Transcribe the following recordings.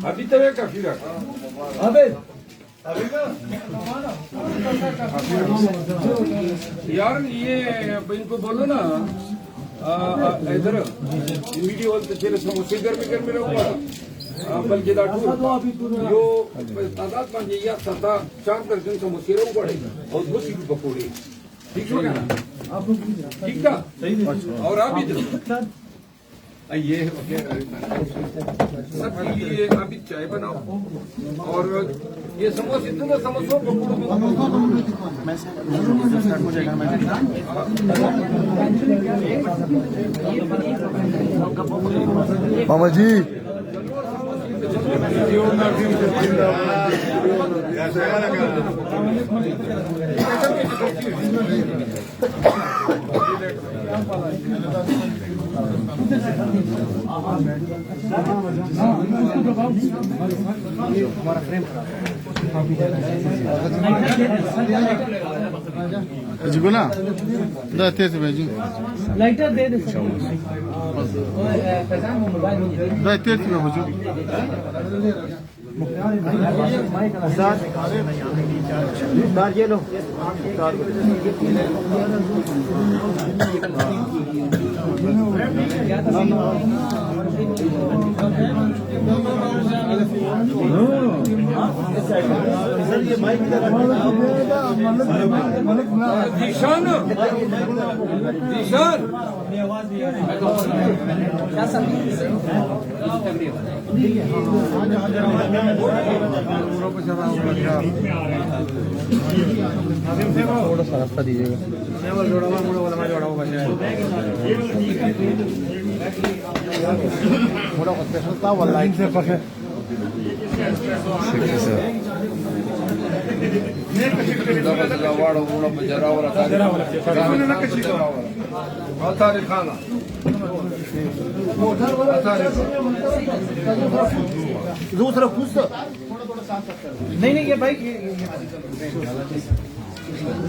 ابھی تو کافی یار یہ ان کو بولو نا ادھر ویڈیو گرمی رہو بلکہ تعداد مان یہ ستا 4 درجن سموسے رہو پڑے اور 2 سیٹ پکوڑے ٹھیک ہو گیا ٹھیک تھا اور آپ ادھر یہ سب کے لیے ابھی چائے بناؤ اور یہ سموسے سموسوں ماما جی جی بولا دے بھائی لائٹر دے دے یہ لو تھوڑا سا راستہ دیجیے گا دوسرا پوچھ نہیں یہ بھائی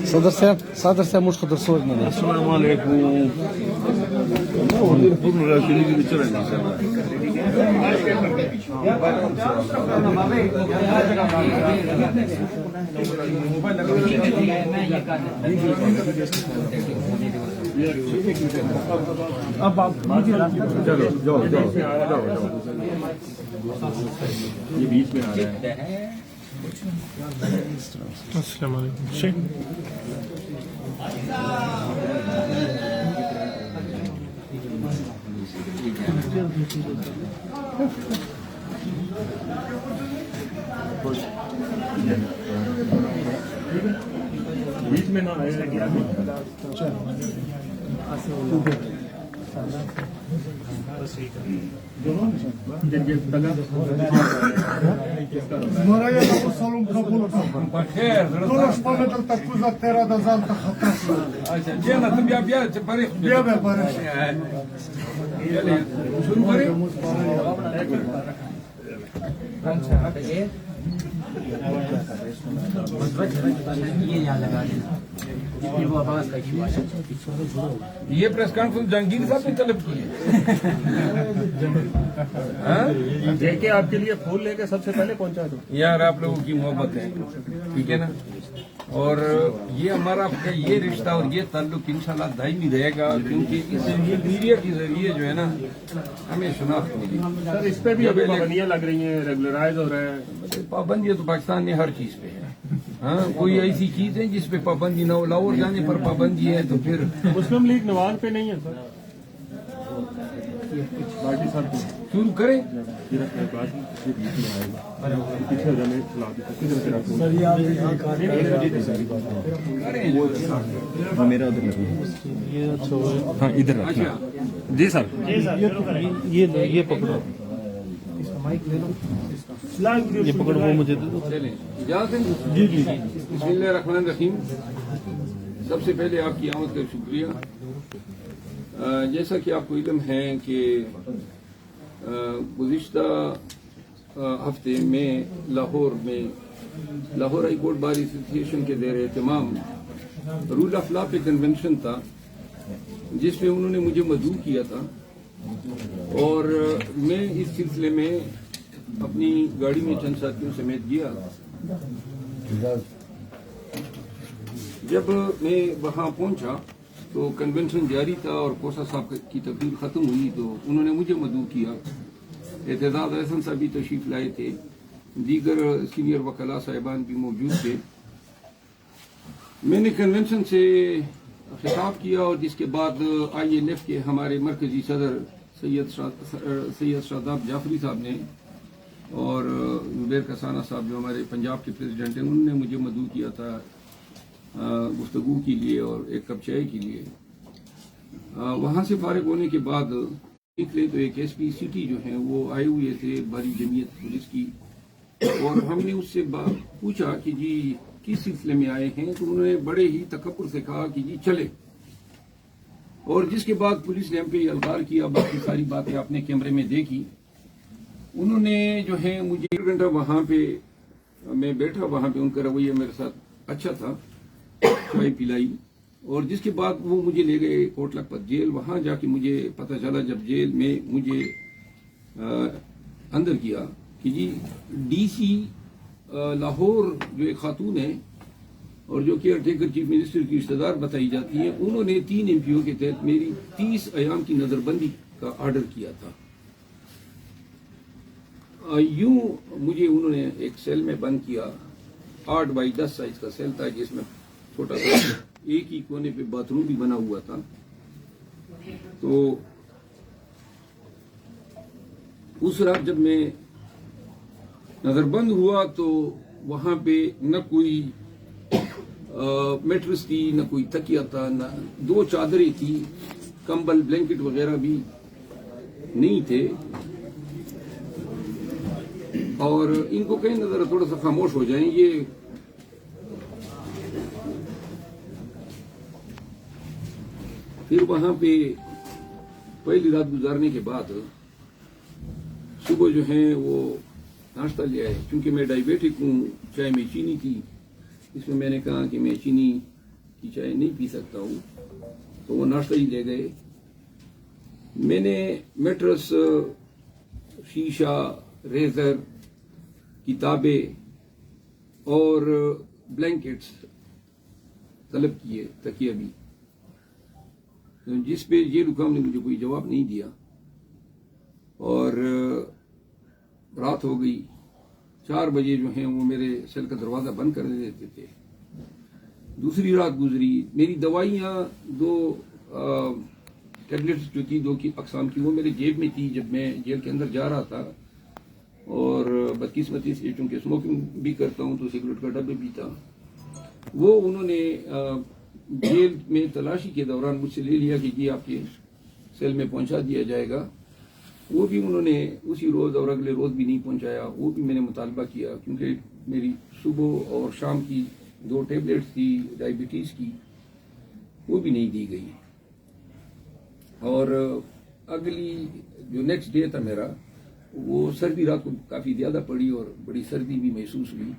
صدر صاحب مش خطر صوت میں السلام علیکم اب آپ چلو جاؤ یہ بیچ میں آ رہا ہے. السلام علیکم. بیچ میں نہ یہ پریس کانفرنس جہانگیر صاحب نے طلب کی ہے. دیکھیں آپ کے لیے پھول لے کے سب سے پہلے پہنچا دو. یار آپ لوگوں کی محبت ہے, ٹھیک ہے نا, اور یہ ہمارا یہ رشتہ اور یہ تعلق انشاءاللہ دائمی رہے گا, کیونکہ اس میڈیا کے ذریعے جو ہے نا ہمیں شناخت ملی. سر اس پہ بھی ابھی پابندیاں لگ رہی ہیں, ریگولرائز ہو رہا ہے. پابندیاں تو پاکستان میں ہر چیز پہ ہے. ہاں, کوئی ایسی چیز ہے جس پہ پابندی نہ ہو. لاہور جانے پر پابندی ہے تو پھر مسلم لیگ نواز پہ نہیں ہے سر. باقی سب شروع کریں. ہاں ادھر جی سر, یہ پکڑو, یہ پکڑو, وہ مجھے جی جی. بسم اللہ الرحمن الرحیم. سب سے پہلے آپ کی آمد کا شکریہ. جیسا کہ آپ کو علم ہے کہ گزشتہ ہفتے میں Lahore high court bar association کے زیر اہتمام رول آف لا پہ کنونشن تھا، جس میں انہوں نے مجھے مدعو کیا تھا، اور میں اس سلسلے میں اپنی گاڑی میں چند ساتھیوں سمیت گیا۔ جب میں وہاں پہنچا تو کنونشن جاری تھا اور کوسا صاحب کی تقریر ختم ہوئی تو انہوں نے مجھے مدعو کیا۔ اعتزاز احسن صاحب بھی تشریف لائے تھے، دیگر سینئر وکلاء صاحبان بھی موجود تھے۔ میں نے کنونشن سے خطاب کیا اور جس کے بعد INF کے ہمارے مرکزی صدر سید شاداب جعفری صاحب نے اور زبیر کسانہ صاحب جو ہمارے پنجاب کے پریزیڈنٹ ہیں، انہوں نے مجھے مدعو کیا تھا گفتگو کے لیے اور ایک کپ چائے کے لیے۔ وہاں سے فارغ ہونے کے بعد نکلے تو ایک SP سٹی جو ہیں وہ آئے ہوئے تھے بھاری جمعیت پولیس کی، اور ہم نے اس سے پوچھا کہ جی کس سلسلے میں آئے ہیں، تو انہوں نے بڑے ہی تکبر سے کہا کہ جی چلے، اور جس کے بعد پولیس نے ہم پہ الغار کیا۔ باقی ساری باتیں آپ نے کیمرے میں دیکھی۔ انہوں نے جو ہے مجھے 1 گھنٹہ وہاں پہ میں بیٹھا، وہاں پہ ان کا رویہ میرے ساتھ اچھا تھا، چائے پلائی، اور جس کے بعد وہ مجھے لے گئے کوٹ لکھپت جیل۔ وہاں جا کے مجھے پتہ چلا جب جیل میں مجھے اندر کیا کہ جی DC لاہور جو ایک خاتون ہے اور جو کیئر ٹیکر چیف منسٹر کی رشتہ دار بتائی جاتی ہے، انہوں نے 3 MPO کے تحت میری 30 ایام کی نظر بندی کا آرڈر کیا تھا۔ یوں مجھے انہوں نے ایک سیل میں بند کیا، 8 بائی 10 سائز کا سیل تھا، جس میں چھوٹا سا ایک ہی کونے پہ باتھ روم بھی بنا ہوا تھا۔ تو اس رات جب میں نظر بند ہوا تو وہاں پہ نہ کوئی میٹرس تھی، نہ کوئی تکیہ تھا، نہ 2 چادریں تھی، کمبل بلینکٹ وغیرہ بھی نہیں تھے، اور ان کو کہیں نظر تھوڑا سا خاموش ہو جائیں۔ یہ پھر وہاں پہ پہلی رات گزارنے کے بعد صبح جو ہے وہ ناشتہ لے آئے، کیونکہ میں ڈائبیٹک ہوں، چائے میں چینی تھی، اس میں میں نے کہا کہ میں چینی کی چائے نہیں پی سکتا ہوں، تو وہ ناشتہ ہی لے گئے۔ میں نے میٹرس، شیشہ، ریزر، کتابیں اور بلینکٹس طلب کیے، تکیہ بھی، جس پہ جیل حکام نے مجھے کوئی جواب نہیں دیا، اور رات ہو گئی۔ 4 بجے جو ہیں وہ میرے سیل کا دروازہ بند کر دیتے تھے۔ دوسری رات گزری، میری دوائیاں 2 ٹیبلٹس جو تھی 2 کی اقسام کی، وہ میرے جیب میں تھی جب میں جیل کے اندر جا رہا تھا، اور بدقسمتی سے چونکہ اسموکنگ بھی کرتا ہوں تو سگریٹ کا ڈبہ بھی تھا۔ وہ انہوں نے جیل میں تلاشی کے دوران مجھ سے لے لیا کہ جی آپ کے سیل میں پہنچا دیا جائے گا۔ وہ بھی انہوں نے اسی روز اور اگلے روز بھی نہیں پہنچایا۔ وہ بھی میں نے مطالبہ کیا، کیونکہ میری صبح اور شام کی 2 ٹیبلٹس تھی ڈائبٹیز کی، وہ بھی نہیں دی گئی۔ اور اگلی جو نیکسٹ ڈے تھا میرا، وہ سردی رات کو کافی زیادہ پڑی اور بڑی سردی بھی محسوس ہوئی۔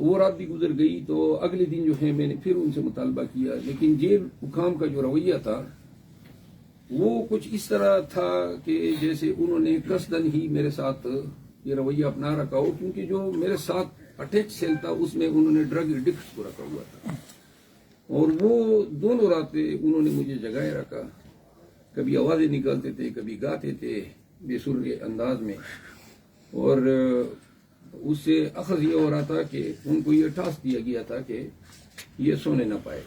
وہ رات بھی گزر گئی تو اگلے دن جو ہے میں نے پھر ان سے مطالبہ کیا، لیکن جیل حکام کا جو رویہ تھا وہ کچھ اس طرح تھا کہ جیسے انہوں نے قصدن ہی میرے ساتھ یہ رویہ اپنا رکھا ہو، کیونکہ جو میرے ساتھ اٹیچ سیل تھا اس میں انہوں نے ڈرگ ایڈکٹس کو رکھا ہوا تھا، اور وہ دونوں راتیں انہوں نے مجھے جگائے رکھا۔ کبھی آوازیں نکالتے تھے، کبھی گاتے تھے بے سر کے انداز میں، اور اس سے اخذ یہ ہو رہا تھا کہ ان کو یہ ٹاسک دیا گیا تھا کہ یہ سونے نہ پائے۔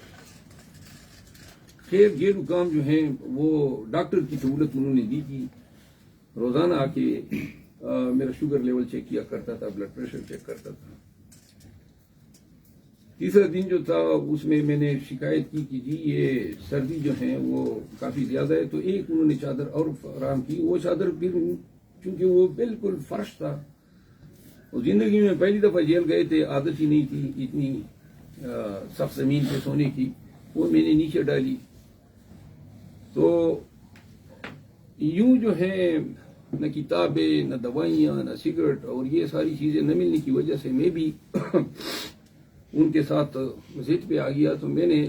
خیر جیل حکام جو ہیں وہ ڈاکٹر کی سہولت انہوں نے دی تھی، روزانہ آ کے میرا شوگر لیول چیک کیا کرتا تھا، بلڈ پریشر چیک کرتا تھا۔ تیسرا دن جو تھا اس میں نے شکایت کی کہ جی یہ سردی جو ہے وہ کافی زیادہ ہے، تو ایک انہوں نے چادر اور فراہم کی۔ وہ چادر پھر چونکہ وہ بالکل فرش تھا، اور زندگی میں پہلی دفعہ جیل گئے تھے، عادت ہی نہیں تھی اتنی سخت زمین پہ سونے کی، وہ میں نے نیچے ڈالی۔ تو یوں جو ہے نہ کتابیں، نہ دوائیاں، نہ سگریٹ، اور یہ ساری چیزیں نہ ملنے کی وجہ سے میں بھی ان کے ساتھ ضد پہ آ گیا، تو میں نے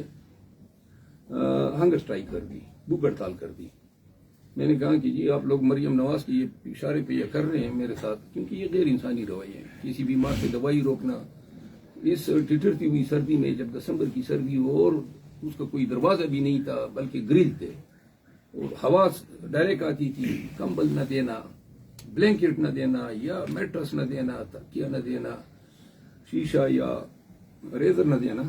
ہنگر اسٹرائک کر دی، بھوک ہڑتال کر دی۔ میں نے کہا کہ جی آپ لوگ مریم نواز کی یہ اشارے پہ یہ کر رہے ہیں میرے ساتھ، کیونکہ یہ غیر انسانی رویہ ہے۔ کسی بیمار سے دوائی روکنا اس ٹھٹرتی ہوئی سردی میں، جب دسمبر کی سردی ہو اور اس کا کوئی دروازہ بھی نہیں تھا بلکہ گرل تھے اور ہوا ڈائریکٹ آتی تھی، کمبل نہ دینا، بلینکٹ نہ دینا، یا میٹرس نہ دینا، تکیہ نہ دینا، شیشہ یا ریزر نہ دینا۔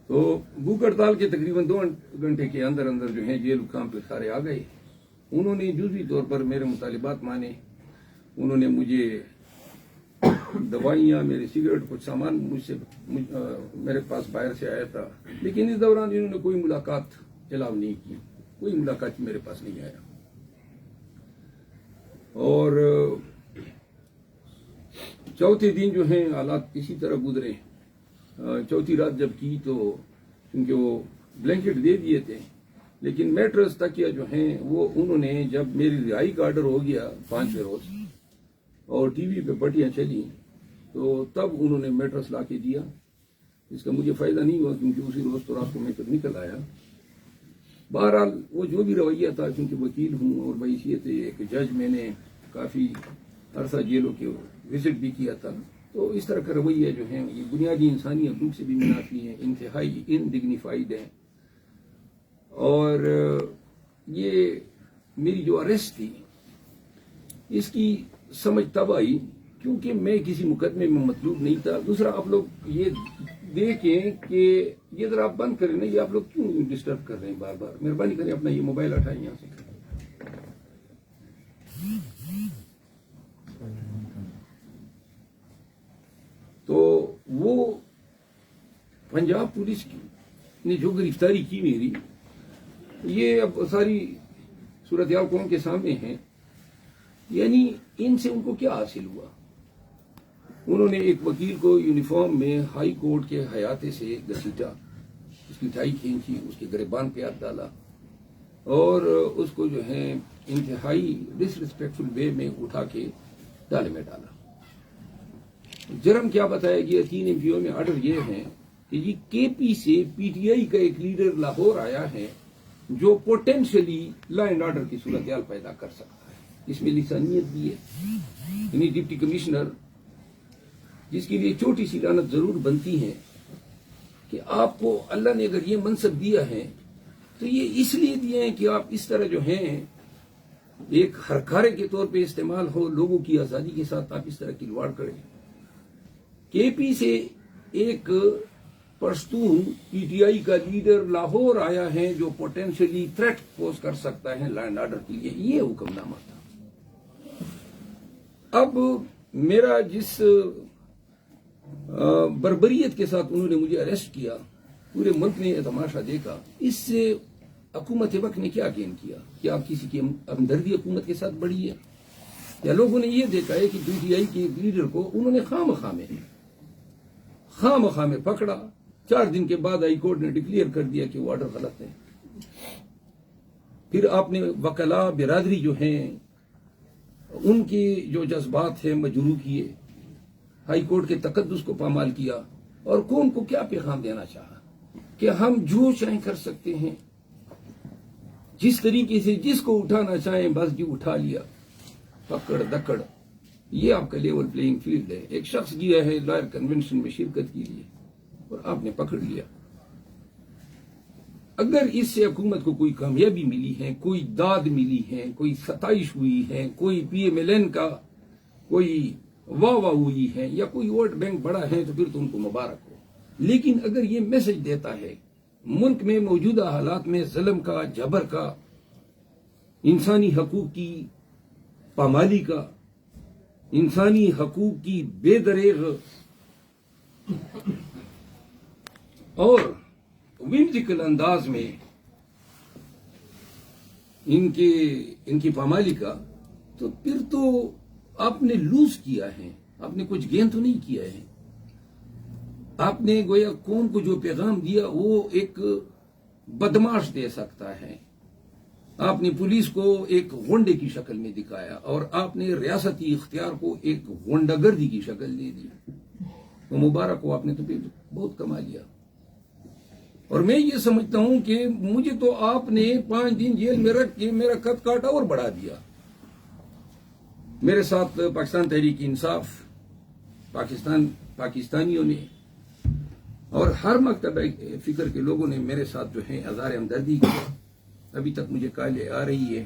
تو بھوک ہڑتال کے تقریباً 2 گھنٹے کے اندر اندر جو ہیں جیل حکام پہ سارے آ گئے۔ انہوں نے جزوی طور پر میرے مطالبات مانے، انہوں نے مجھے دوائیاں، میرے سگریٹ، کچھ سامان میرے پاس باہر سے آیا تھا، لیکن اس دوران انہوں نے کوئی ملاقات الاؤ نہیں کی، کوئی ملاقات میرے پاس نہیں آیا۔ اور چوتھے دن جو ہیں حالات اسی طرح گزرے۔ چوتھی رات جب کی تو کیونکہ وہ بلینکٹ دے دیے تھے، لیکن میٹرس تکیہ جو ہیں وہ انہوں نے، جب میری رہائی کا آرڈر ہو گیا 5ویں روز اور ٹی وی پہ پٹیاں چلی، تو تب انہوں نے میٹرس لا کے دیا۔ اس کا مجھے فائدہ نہیں ہوا کیونکہ اسی روز تو رات کو میں پھر نکل آیا۔ بہرحال وہ جو بھی رویہ تھا، کیونکہ وکیل ہوں اور بحیثیت ایک جج میں نے کافی عرصہ جیلوں کے وزٹ بھی کیا تھا، تو اس طرح کا رویہ جو ہیں یہ بنیادی انسانی حقوق سے بھی منافی ہیں، انتہائی انڈگنیفائڈ ہیں۔ اور یہ میری جو اریسٹ تھی اس کی سمجھ تب آئی کیونکہ میں کسی مقدمے میں مطلوب نہیں تھا۔ دوسرا، آپ لوگ یہ دیکھیں کہ یہ ذرا آپ بند کریں نا، یہ آپ لوگ کیوں ڈسٹرب کر رہے ہیں بار بار؟ مہربانی کریں اپنا یہ موبائل ہٹائیں یہاں سے۔ تو وہ پنجاب پولیس نے جو گرفتاری کی میری، یہ اب ساری صورتحال قوم کے سامنے ہے۔ یعنی ان سے ان کو کیا حاصل ہوا؟ انہوں نے ایک وکیل کو یونیفارم میں ہائی کورٹ کے احاطے سے گھسیٹا، اس کی ٹائی کھینچی، اس کے گریبان پہ ہاتھ ڈالا اور اس کو جو ہے انتہائی ڈس ریسپیکٹفل وے میں اٹھا کے ڈالے میں ڈالا۔ جرم کیا بتایا گیا 3 MP میں آرڈر یہ ہے کہ یہ کے پی سے پی ٹی آئی کا ایک لیڈر لاہور آیا ہے جو پوٹینشلی لا اینڈ آرڈر کی صورتحال پیدا کر سکتا ہے۔ اس میں لسانیت بھی ہے، یعنی ڈپٹی کمشنر جس کے لیے چھوٹی سی لعنت ضرور بنتی ہے کہ آپ کو اللہ نے اگر یہ منصب دیا ہے تو یہ اس لیے دیا ہے کہ آپ اس طرح جو ہیں ایک ہرکارے کے طور پہ استعمال ہو، لوگوں کی آزادی کے ساتھ آپ اس طرح کی کھلواڑ کریں۔ کے پی سے ایک پشتون پی ٹی آئی کا لیڈر لاہور آیا ہے جو پوٹینشلی تھریٹ پوز کر سکتا ہے لینڈ آرڈر کے لیے، یہ حکم نامہ تھا۔ اب میرا جس بربریت کے ساتھ انہوں نے مجھے اریسٹ کیا، پورے ملک نے تماشا دیکھا، اس سے حکومت وقت نے کیا گین کیا؟ کیا آپ کسی کی ہمدردی حکومت کے ساتھ بڑھی ہے؟ یا لوگوں نے یہ دیکھا ہے کہ پی ٹی آئی کے لیڈر کو انہوں نے خواہ مخواہ میں پکڑا، 4 دن کے بعد ہائی کورٹ نے ڈکلیئر کر دیا کہ وہ آرڈر غلط ہے۔ پھر آپ نے وکلاء برادری جو ہیں ان کے جو جذبات ہیں مجروح کیے، ہائی کورٹ کے تقدس کو پامال کیا، اور قوم کو کیا پیغام دینا چاہا کہ ہم جو چاہیں کر سکتے ہیں، جس طریقے سے جس کو اٹھانا چاہیں بس جی اٹھا لیا، پکڑ دکڑ۔ یہ آپ کا لیول پلینگ فیلڈ ہے۔ ایک شخص گیا ہے لائر کنونشن میں شرکت کے لیے اور آپ نے پکڑ لیا۔ اگر اس سے حکومت کو کوئی کامیابی ملی ہے، کوئی داد ملی ہے، کوئی ستائش ہوئی ہے، کوئی پی ایم ایل این کا کوئی واہ واہ ہوئی ہے، یا کوئی ووٹ بینک بڑا ہے، تو پھر تو ان کو مبارک ہو۔ لیکن اگر یہ میسج دیتا ہے ملک میں موجودہ حالات میں ظلم کا، جبر کا، انسانی حقوق کی پامالی کا، انسانی حقوق کی بے دریغ اور ومزیکل انداز میں ان کی پامالی کا، تو پھر تو آپ نے لوز کیا ہے، آپ نے کچھ گین تو نہیں کیا ہے۔ آپ نے گویا قوم کو جو پیغام دیا وہ ایک بدماش دے سکتا ہے، آپ نے پولیس کو ایک غنڈے کی شکل میں دکھایا اور آپ نے ریاستی اختیار کو ایک غنڈہ گردی کی شکل دے دی. تو مبارک ہو، آپ نے تو پھر بہت کما لیا. اور میں یہ سمجھتا ہوں کہ مجھے تو آپ نے 5 دن جیل میں رکھ کے میرا قد کاٹا اور بڑھا دیا. میرے ساتھ پاکستان تحریک انصاف، پاکستانیوں نے اور ہر مکتب فکر کے لوگوں نے میرے ساتھ جو ہے اظہار ہمدردی کی. ابھی تک مجھے کالیں آ رہی ہے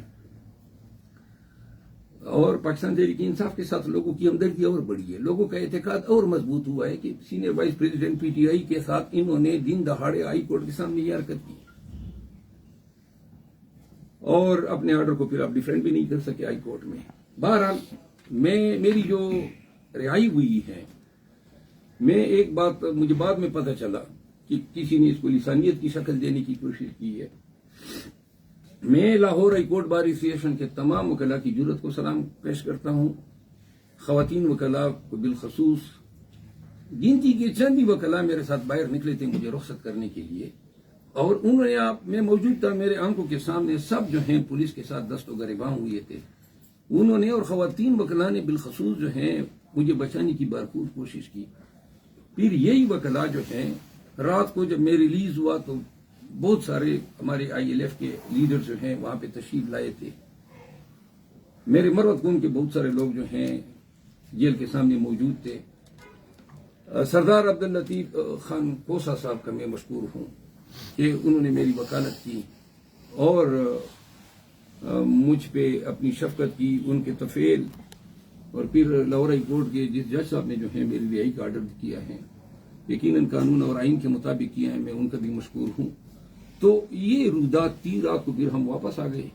اور پاکستان تحریک انصاف کے ساتھ لوگوں کی ہمدردی اور بڑھی ہے. لوگوں کا اعتقاد اور مضبوط ہوا ہے کہ senior vice president P T I کے ساتھ انہوں نے دن دہاڑے ہائی کورٹ کے سامنے یہ حرکت کی اور اپنے آرڈر کو پھر آپ ڈیفینڈ بھی نہیں کر سکے ہائی کورٹ میں. بہرحال میری جو رہائی ہوئی ہے، میں ایک بات مجھے بعد میں پتہ چلا کہ کسی نے اس کو لسانیت کی شکل دینے کی کوشش کی ہے. میں لاہور ہائی کورٹ بار ایسوسی کے تمام وکلاء کی جرات کو سلام پیش کرتا ہوں. خواتین وکلاء کو بالخصوص گنتی کے چند ہی وکلاء میرے ساتھ باہر نکلے تھے مجھے رخصت کرنے کے لیے، اور انہوں نے میں موجود تھا، میرے آنکھوں کے سامنے سب جو ہیں پولیس کے ساتھ دست و گریباں ہوئے تھے. انہوں نے اور خواتین وکلاء نے بالخصوص جو ہیں مجھے بچانے کی بھرپور کوشش کی. پھر یہی وکلاء جو ہیں رات کو جب میں ریلیز ہوا تو بہت سارے ہمارے آئی ایل ایف کے لیڈر جو ہیں وہاں پہ تشریف لائے تھے. میرے مروت کون کے بہت سارے لوگ جو ہیں جیل کے سامنے موجود تھے. سردار عبداللطیف خان کوسا صاحب کا میں مشکور ہوں کہ انہوں نے میری وکالت کی اور مجھ پہ اپنی شفقت کی. ان کے تفعیل اور پھر لاہور ہائی کورٹ کے جس جج صاحب نے جو ہے میری رہائی کا آرڈر کیا ہے، یقیناً قانون اور آئین کے مطابق کیا ہے، میں ان کا بھی مشکور ہوں. تو یہ رودات 3 رات کو پھر ہم واپس آ گئے.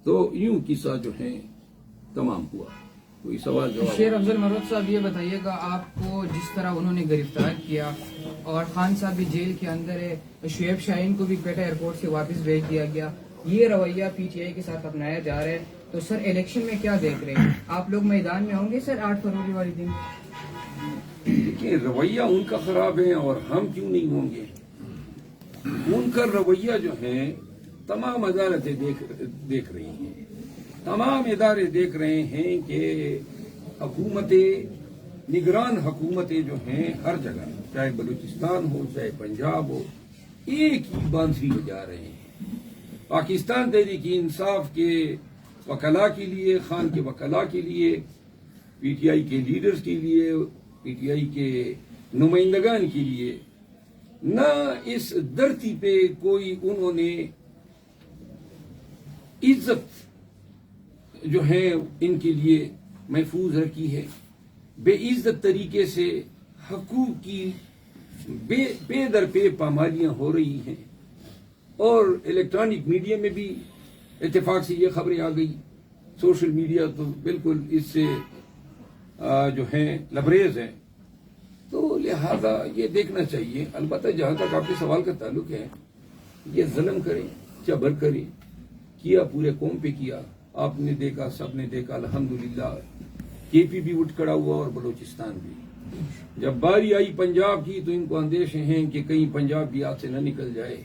تو یوں قصہ جو ہے تمام ہوا. کوئی سوال جواب؟ شیر افضل مروت صاحب یہ بتائیے گا، آپ کو جس طرح انہوں نے گرفتار کیا اور خان صاحب بھی جیل کے اندر ہے، شعیب شاہین کو بھی کوئٹہ ایئرپورٹ سے واپس بھیج دیا گیا، یہ رویہ پی ٹی آئی کے ساتھ اپنایا جا رہا ہے، تو سر الیکشن میں کیا دیکھ رہے ہیں؟ آپ لوگ میدان میں ہوں گے سر 8 فروری والے دن؟ دیکھیں، رویہ ان کا خراب ہے اور ہم کیوں نہیں ہوں گے. ان کا رویہ جو ہے تمام عدالتیں دیکھ رہی ہیں، تمام ادارے دیکھ رہے ہیں کہ حکومتیں، نگران حکومتیں جو ہیں ہر جگہ، چاہے بلوچستان ہو چاہے پنجاب ہو، ایک ہی بانسری بجا رہے ہیں. پاکستان تحریک انصاف کے وکلاء کے لیے، خان کے وکلاء کے لیے، پی ٹی آئی کے لیڈرز کے لیے، پی ٹی آئی کے نمائندگان کے لیے، نہ اس دھرتی پہ کوئی انہوں نے عزت جو ہے ان کے لیے محفوظ رکھی ہے. بے عزت طریقے سے حقوق کی بے در پہ پامالیاں ہو رہی ہیں. اور الیکٹرانک میڈیا میں بھی اتفاق سے یہ خبریں آ گئی. سوشل میڈیا تو بالکل اس سے جو ہے لبریز ہے. تو لہذا یہ دیکھنا چاہیے. البتہ جہاں تک آپ کے سوال کا تعلق ہے، یہ ظلم کریں، جبر کریں، کیا پورے قوم پہ کیا. آپ نے دیکھا، سب نے دیکھا، الحمدللہ کے پی بھی اٹھ کھڑا ہوا اور بلوچستان بھی. جب باری آئی پنجاب کی تو ان کو اندیشے ہیں کہ کہیں پنجاب بھی ہاتھ سے نہ نکل جائے.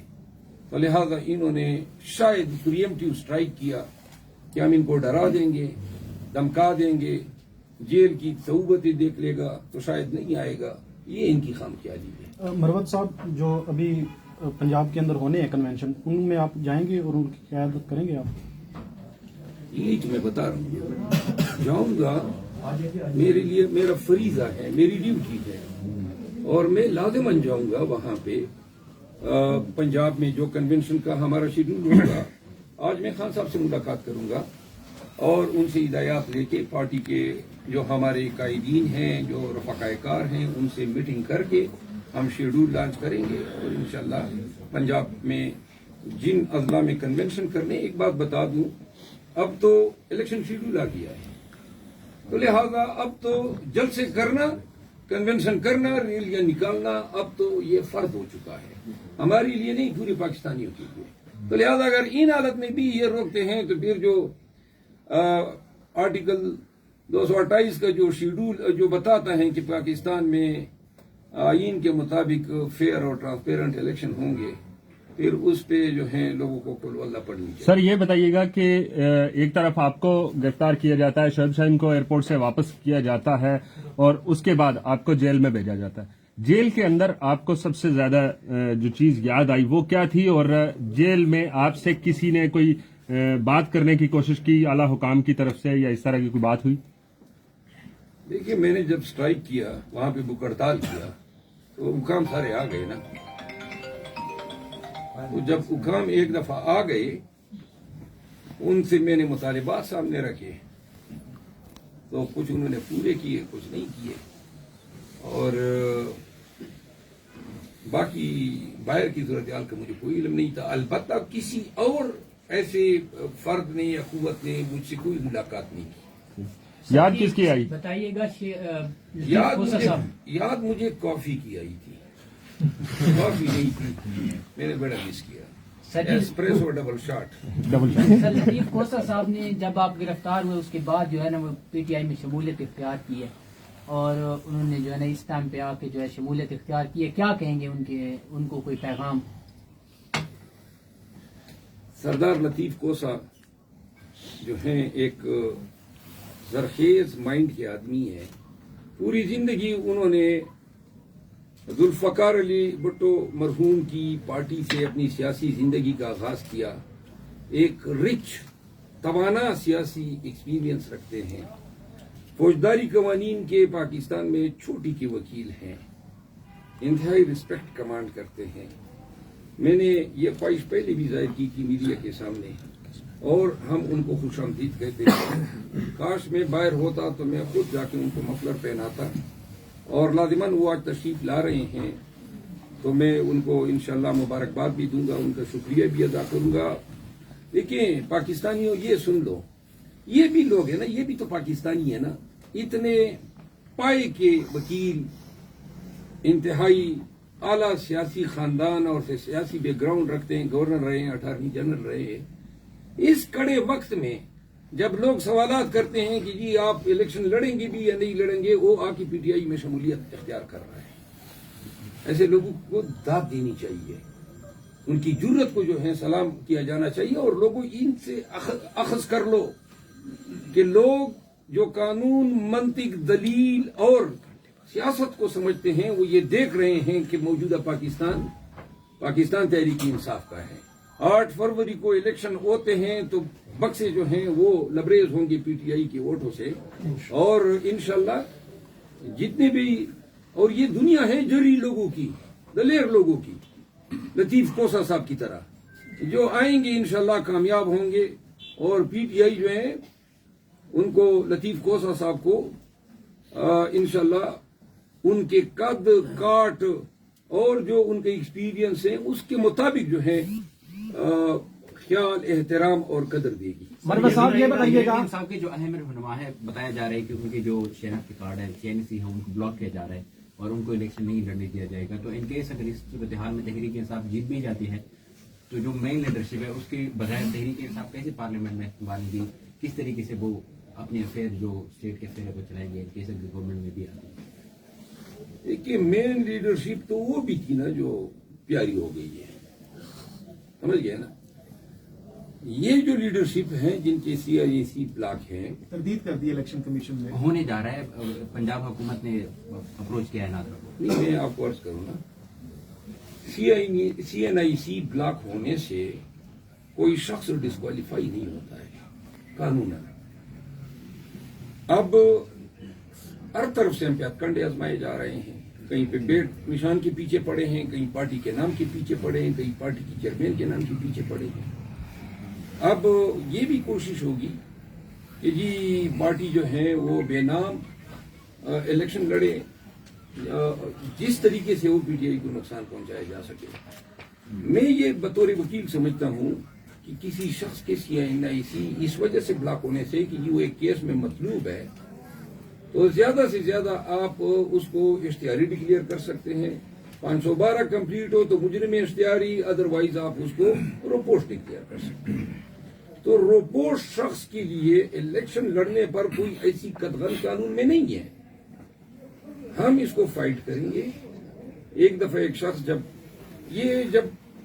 تو لہذا انہوں نے شاید پریمپٹیو سٹرائک کیا کہ ہم ان کو ڈرا دیں گے، دھمکا دیں گے، جیل کی صعوبتیں دیکھ لے گا تو شاید نہیں آئے گا. یہ ان کی خامخیالی ہے. مروت صاحب، جو ابھی پنجاب کے اندر ہونے ہیں کنونشن، ان میں آپ جائیں گے اور ان کی قیادت کریں گے آپ؟ یہی تو میں بتا رہا ہوں، جاؤں گا. میرے لیے میرا فریضہ ہے، میری ڈیوٹی ہے، اور میں لازماً جاؤں گا وہاں پہ. پنجاب میں جو کنونشن کا ہمارا شیڈول ہوگا، آج میں خان صاحب سے ملاقات کروں گا اور ان سے ہدایات لے کے پارٹی کے جو ہمارے قائدین ہیں، جو رفقائے کار ہیں، ان سے میٹنگ کر کے ہم شیڈول لانچ کریں گے. اور انشاءاللہ پنجاب میں جن اضلاع میں کنونشن کرنے، ایک بات بتا دوں، اب تو الیکشن شیڈول آ گیا ہے، تو لہذا اب تو جلسے کرنا، کنونشن کرنا، ریلیاں نکالنا اب تو یہ فرض ہو چکا ہے ہمارے لیے، نہیں پورے پاکستانیوں کے لیے. تو لہذا اگر ان حالت میں بھی یہ روکتے ہیں تو پھر جو آرٹیکل 228 کا جو شیڈول جو بتاتا ہے کہ پاکستان میں آئین کے مطابق فیئر اور ٹرانسپیرنٹ الیکشن ہوں گے، پھر اس پہ جو ہے لوگوں کو قل اللہ پڑھنی چاہیے. سر یہ بتائیے گا کہ ایک طرف آپ کو گرفتار کیا جاتا ہے، شعیب شاہین کو ایئرپورٹ سے واپس کیا جاتا ہے اور اس کے بعد آپ کو جیل میں بھیجا جاتا ہے. جیل کے اندر آپ کو سب سے زیادہ جو چیز یاد آئی وہ کیا تھی، اور جیل میں آپ سے کسی نے کوئی بات کرنے کی کوشش کی اعلیٰ حکام کی طرف سے، یا اس طرح کی کوئی بات ہوئی؟ دیکھیے میں نے جب سٹرائک کیا وہاں پہ بھوک ہڑتال کیا تو حکام سارے آ گئے نا. تو جب حکام ایک دفعہ آ گئے ان سے میں نے مطالبات سامنے رکھے تو کچھ انہوں نے پورے کیے کچھ نہیں کیے، اور باقی باہر کی صورتحال کا مجھے کوئی علم نہیں تھا. البتہ کسی اور ایسے فرد نے یا قوت نے مجھ سے کوئی ملاقات نہیں کی. یاد کس کی آئی؟ بتائیے گا یاد مجھے کافی کی آئی تھی. کافی نہیں تھی، میں نے بڑا مس کیا. Espresso double shot. Sir Latif کوسا صاحب نے جب آپ گرفتار ہوئے اس کے بعد جو ہے نا وہ پی ٹی آئی میں شمولیت اختیار کی ہے، اور انہوں نے جو ہے نا اس ٹائم پہ آ کے جو ہے شمولیت اختیار کی ہے، کیا کہیں گے ان کو کوئی پیغام؟ سردار لطیف کوسا جو ہیں ایک زرخیز مائنڈ کے آدمی ہیں. پوری زندگی انہوں نے ذوالفقار علی بھٹو مرحوم کی پارٹی سے اپنی سیاسی زندگی کا آغاز کیا. ایک رچ توانا سیاسی ایکسپیرینس رکھتے ہیں. فوجداری قوانین کے پاکستان میں چھوٹی کے وکیل ہیں. انتہائی رسپیکٹ کمانڈ کرتے ہیں. میں نے یہ خواہش پہلے بھی ظاہر کی تھی میڈیا کے سامنے، اور ہم ان کو خوش آمدید کہتے ہیں. کاش میں باہر ہوتا تو میں خود جا کے ان کو مفلر پہناتا، اور لازماً وہ آج تشریف لا رہے ہیں تو میں ان کو انشاءاللہ مبارکباد بھی دوں گا، ان کا شکریہ بھی ادا کروں گا. دیکھیں پاکستانیوں، یہ سن لو، یہ بھی لوگ ہیں نا، یہ بھی تو پاکستانی ہے نا. اتنے پائے کے وکیل، انتہائی اعلیٰ سیاسی خاندان اور سیاسی بیک گراؤنڈ رکھتے ہیں، گورنر رہے ہیں، اٹارنی جنرل رہے ہیں. اس کڑے وقت میں جب لوگ سوالات کرتے ہیں کہ جی آپ الیکشن لڑیں گے بھی یا نہیں لڑیں گے، وہ آ کے پی ٹی آئی میں شمولیت اختیار کر رہا ہے. ایسے لوگوں کو داد دینی چاہیے، ان کی جرت کو جو ہے سلام کیا جانا چاہیے، اور لوگوں ان سے اخذ کر لو کہ لوگ جو قانون، منطق، دلیل اور سیاست کو سمجھتے ہیں وہ یہ دیکھ رہے ہیں کہ موجودہ پاکستان تحریک انصاف کا ہے. 8 فروری کو الیکشن ہوتے ہیں تو بکسے جو ہیں وہ لبریز ہوں گے پی ٹی آئی کے ووٹوں سے، اور انشاءاللہ جتنے بھی، اور یہ دنیا ہے جری لوگوں کی، دلیر لوگوں کی، لطیف کوسا صاحب کی طرح جو آئیں گے انشاءاللہ کامیاب ہوں گے. اور پی ٹی آئی جو ہے ان کو، لطیف کوسا صاحب کو انشاءاللہ ان کے قد کاٹ اور جو ان کے ایکسپیرینس ہیں اس کے مطابق جو ہے خیال، احترام اور قدر دے گی. مربع صاحب یہ بتائیے گا، صاحب کے جو اہم رہنما ہے بتایا جا رہا ہے کہ ان کے جو شناخت کارڈ ہے CNC ہے ان کو بلاک کیا جا رہا ہے اور ان کو الیکشن نہیں لڑنے دیا جائے گا. تو ان کیس اگر اس صورتحال میں تحریک انصاف جیت بھی جاتی ہے تو جو مین لیڈرشپ ہے اس کے بغیر تحریک انصاف کیسے پارلیمنٹ میں استعمال دی، کس طریقے سے وہ اپنے افیئر جو اسٹیٹ کے افیئر کو چلائیں گے، کیسے گورنمنٹ میں بھی آتی ہے؟ دیکھیے مین لیڈرشپ تو وہ بھی تھی نا جو پیاری ہو گئی ہے، سمجھ گئے نا. یہ جو لیڈرشپ ہیں جن کے CIAC بلاک ہیں، تردید کر دی الیکشن کمیشن نے، ہونے جا رہا ہے. پنجاب حکومت نے اپروچ کیا ہے ناظرہ کو. نہیں میں آپ کو عرض کروں نا، CNIC بلاک ہونے سے کوئی شخص ڈسکوالیفائی نہیں ہوتا ہے قانوناً. اب ہر طرف سے ہم پہ کنڈے آزمائے جا رہے ہیں، کہیں پہ بیٹ نشان کے پیچھے پڑے ہیں، کہیں پارٹی کے نام کے پیچھے پڑے ہیں، کہیں پارٹی کی چیئرمین کے نام کے پیچھے پڑے ہیں. اب یہ بھی کوشش ہوگی کہ جی پارٹی جو ہے وہ بے نام الیکشن لڑے، جس طریقے سے وہ پی ٹی آئی کو نقصان پہنچایا جا سکے. میں یہ بطور وکیل سمجھتا ہوں کہ کسی شخص کے CNIC اس وجہ سے بلاک ہونے سے کہ وہ ایک کیس میں مطلوب ہے تو زیادہ سے زیادہ آپ اس کو اشتہاری ڈکلیئر کر سکتے ہیں. 512 کمپلیٹ ہو تو مجرم اشتہاری، ادروائز آپ اس کو روپوسٹ ڈکلیئر کر سکتے ہیں. تو روپوسٹ شخص کے لیے الیکشن لڑنے پر کوئی ایسی قدغن قانون میں نہیں ہے. ہم اس کو فائٹ کریں گے. ایک دفعہ ایک شخص جب